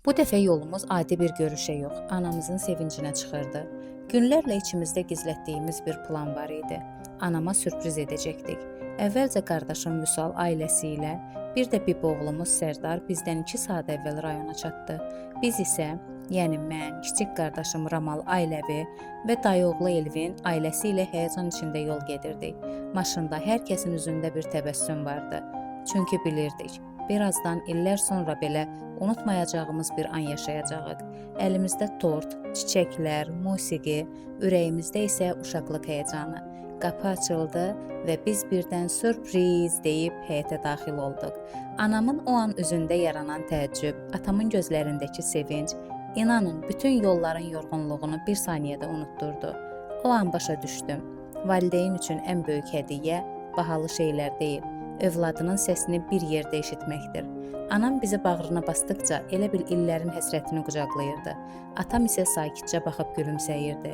Bu dəfə yolumuz adi bir görüşə yox, anamızın sevincinə çıxırdı. Günlərlə içimizdə gizlətdiyimiz bir plan var idi. Anama sürpriz edəcəkdik. Əvvəlcə qardaşım Vüsal ailəsi ilə, bir də bib-oğlumuz Sərdar bizdən 2 saat əvvəl rayona çatdı. Biz isə, yəni mən, kiçik qardaşım Ramal Ailəvi və dayıoğlu Elvin ailəsi ilə həyəcan içində yol gedirdik. Maşında hər kəsin üzündə bir təbəssüm vardı. Çünki bilirdik, birazdan illər sonra belə unutmayacağımız bir an yaşayacağıq. Əlimizdə tort, çiçəklər, musiqi, ürəyimizdə isə uşaqlıq həyəcanı. Qapı açıldı və biz birdən sürpriz deyib həyətə daxil olduq. Anamın o an üzündə yaranan təəccüb, atamın gözlərindəki sevinc, inanın bütün yolların yorğunluğunu bir saniyədə unutturdu. O an başa düşdüm. Valideyn üçün ən böyük hədiyyə bahalı şeylər deyil, övladının səsini bir yerdə eşitməkdir. Anam bizi bağrına basdıqca elə bil illərin həsrətini qucaqlayırdı. Atam isə sakitcə baxıb gülümsəyirdi.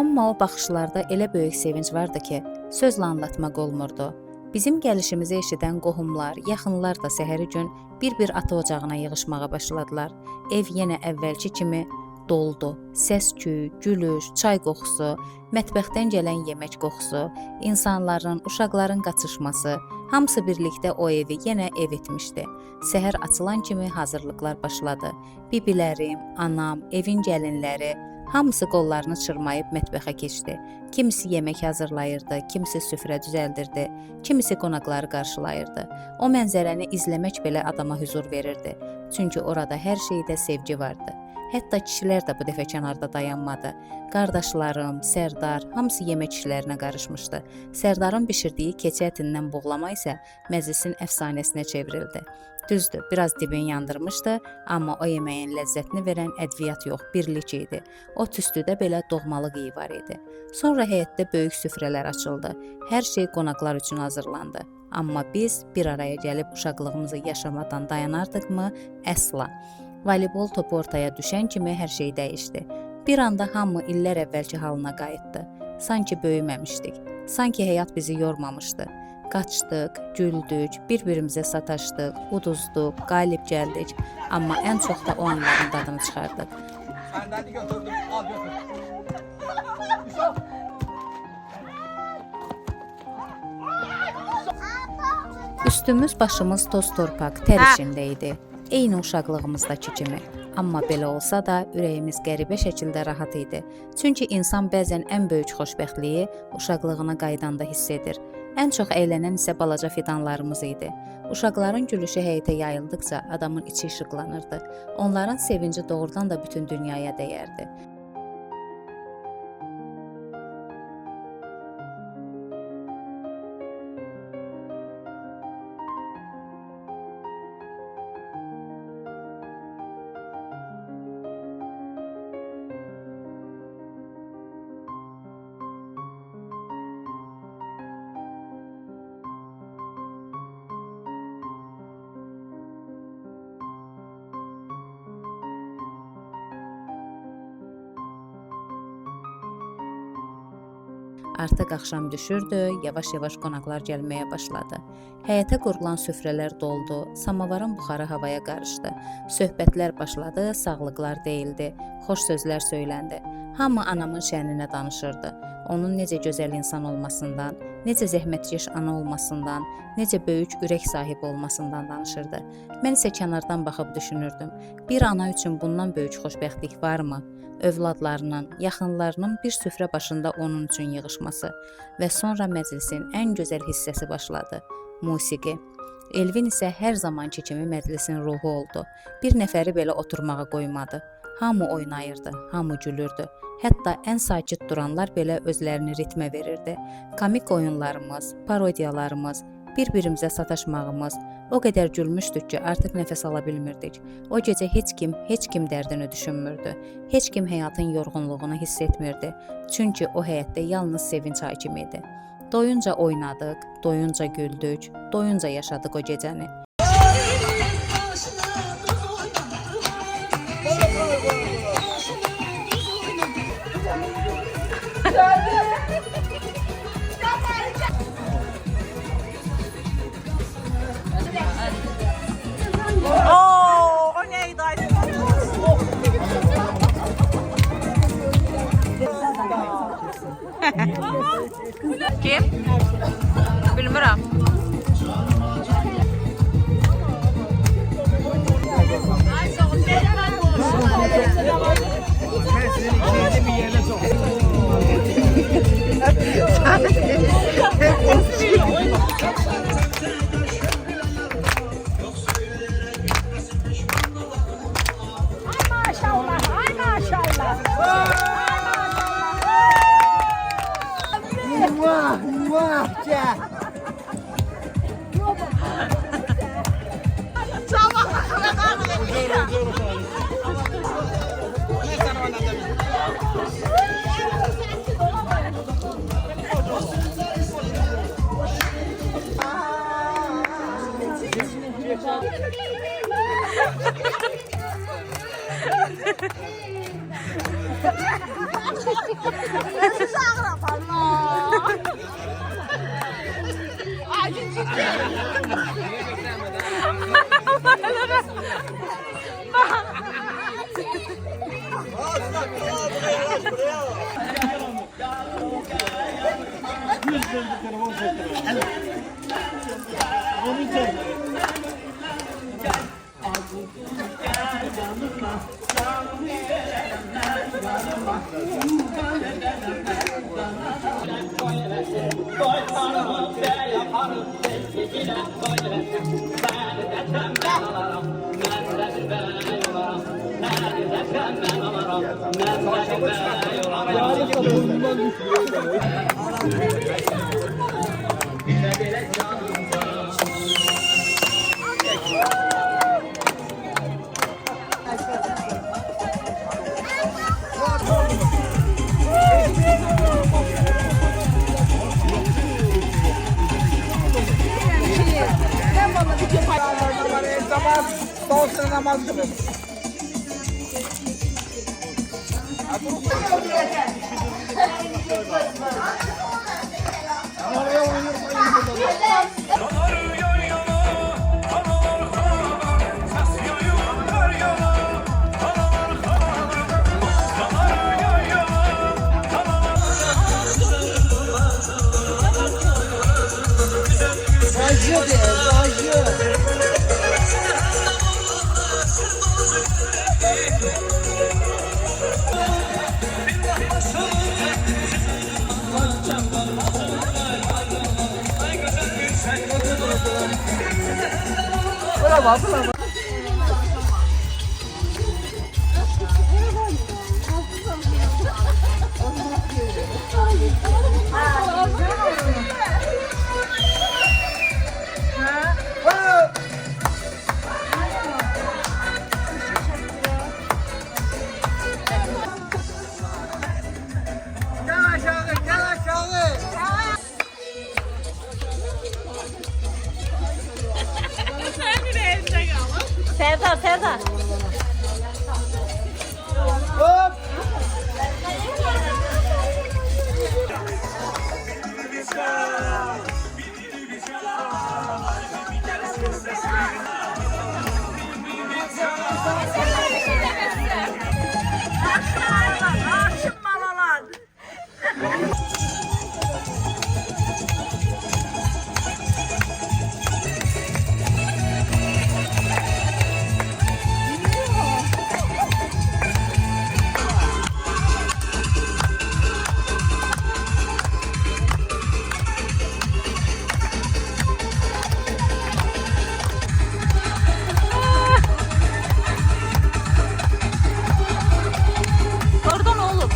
Amma o baxışlarda elə böyük sevinc vardı ki, sözlə anlatmaq olmurdu. Bizim gəlişimizi eşidən qohumlar, yaxınlar da səhəri gün bir-bir ata ocağına yığışmağa başladılar. Ev yenə əvvəlki kimi doldu. Səs-küy, gülüş, çay qoxusu, mətbəxdən gələn yemək qoxusu, insanların, uşaqların qaçışması, hamısı birlikdə o evi yenə ev etmişdi. Səhər açılan kimi hazırlıqlar başladı. Bibilərim, anam, evin gəlinləri, hamısı qollarını çırmayıb mətbəxə keçdi. Kimisi yemək hazırlayırdı, kimisi süfrə düzəldirdi, kimisi qonaqları qarşılayırdı. O mənzərəni izləmək belə adama huzur verirdi. Çünki orada hər şeydə sevgi vardı. Hətta kişilər də bu dəfə kənarda dayanmadı. Qardaşlarım, Sərdar, hamısı yemək işlərinə qarışmışdı. Sərdarın bişirdiyi keçi ətindən buğlama isə məclisin əfsanəsinə çevrildi. Düzdür, biraz dibini yandırmışdı, amma o yeməyin ləzzətini verən ədviyyat yox, birlik idi. O tüstüdə belə doğmalıq iyi var idi. Sonra həyətdə böyük süfrələr açıldı. Hər şey qonaqlar üçün hazırlandı. Amma biz bir araya gəlib uşaqlığımızı yaşamadan dayanardıq-mı? Əsla. Voleybol topu ortaya düşən kimi hər şey dəyişdi. Bir anda hamı illər əvvəlki halına qayıtdı. Sanki böyüməmişdik. Sanki həyat bizi yormamışdı. Qaçdıq, güldük, bir-birimizə sataşdıq, uduzduq, qalib gəldik. Amma ən çox da o anların dadını çıxardıq. Səndəni götürdüm, al götür. Üstümüz, başımız toz torpaq, tər içində idi. Eyni uşaqlığımızdakı kimi. Amma belə olsa da ürəyimiz qəribə şəkildə rahat idi. Çünki insan bəzən ən böyük xoşbəxtliyi uşaqlığına qaydanda hiss edir. Ən çox əylənən isə balaca fidanlarımız idi. Uşaqların gülüşü həyətə yayıldıqca adamın içi işıqlanırdı. Onların sevinci doğrudan da bütün dünyaya dəyərdi. Artıq axşam düşürdü, yavaş-yavaş qonaqlar gəlməyə başladı. Həyətə qurulan süfrələr doldu, samavarın buxarı havaya qarışdı. Söhbətlər başladı, sağlıqlar deyildi, xoş sözlər söyləndi. Hamı anamın şəninə danışırdı. Onun necə gözəl insan olmasından, necə zəhmətkeş ana olmasından, necə böyük ürək sahibi olmasından danışırdı. Mən isə kənardan baxıb düşünürdüm. Bir ana üçün bundan böyük xoşbəxtlik varmı? Övladlarının, yaxınlarının bir süfrə başında onun üçün yığışması və sonra məclisin ən gözəl hissəsi başladı. Musiqi. Elvin isə hər zamanki kimi məclisin ruhu oldu. Bir nəfəri belə oturmağa qoymadı. Hamı oynayırdı, hamı gülürdü. Hətta ən sakit duranlar belə özlərini ritmə verirdi. Komik oyunlarımız, parodiyalarımız, bir-birimizə sataşmağımız o qədər gülmüşdük ki, artıq nəfəs ala bilmirdik. O gecə heç kim dərdini düşünmürdü. Heç kim həyatın yorğunluğunu hiss etmirdi. Çünki o həyətdə yalnız sevinç hakim idi. Doyunca oynadıq, doyunca güldük, doyunca yaşadıq o gecəni. O neydi? Kim? Bilmirəm. Muah, muah, gel. Namaz, doğusuna namaz kılın. Gel aşağı, gel aşağı. Serdar, Serdar. Hop. Oradan oğlum.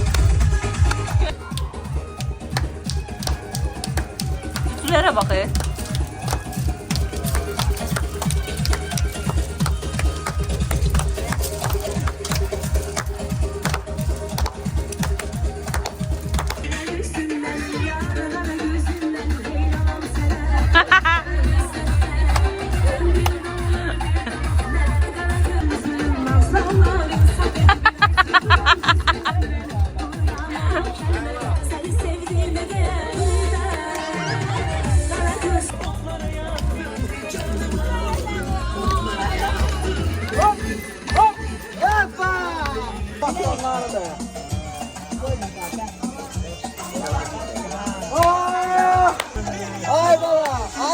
Ütülere bak. Bak onları da.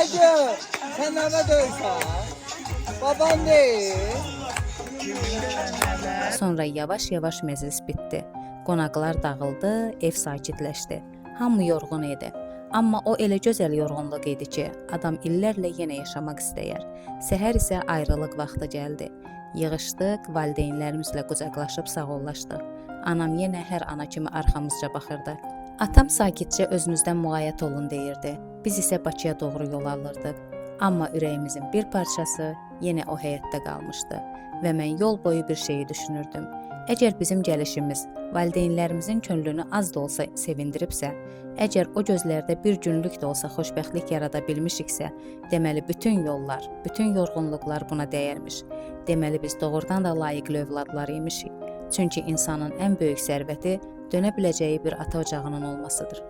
Hacı, sen ne diyorsun? Baban değil. Sonra yavaş-yavaş məclis bitdi. Qonaqlar dağıldı, ev sakitləşdi. Hamı yorğun idi. Amma o elə gözəl yorğunluq idi ki, adam illərlə yenə yaşamaq istəyər. Səhər isə ayrılıq vaxtı gəldi. Yığışdıq, valideynlərimizlə qucaqlaşıb sağollaşdıq. Anam yenə hər ana kimi arxamızca baxırdı. Atam sakitcə özünüzdən müğayət olun deyirdi. Biz isə Bakıya doğru yol alırdıq. Amma ürəyimizin bir parçası yenə o həyətdə qalmışdı və mən yol boyu bir şeyi düşünürdüm. Əgər bizim gəlişimiz valideynlərimizin könlünü az da olsa sevindiribsə, əgər o gözlərdə bir günlük də olsa xoşbəxtlik yarada bilmişiksə, deməli bütün yollar, bütün yorğunluqlar buna dəyərmiş. Deməli biz doğrudan da layiqli övladlar imişik. Çünki insanın ən böyük sərvəti dönə biləcəyi bir ata ocağının olmasıdır.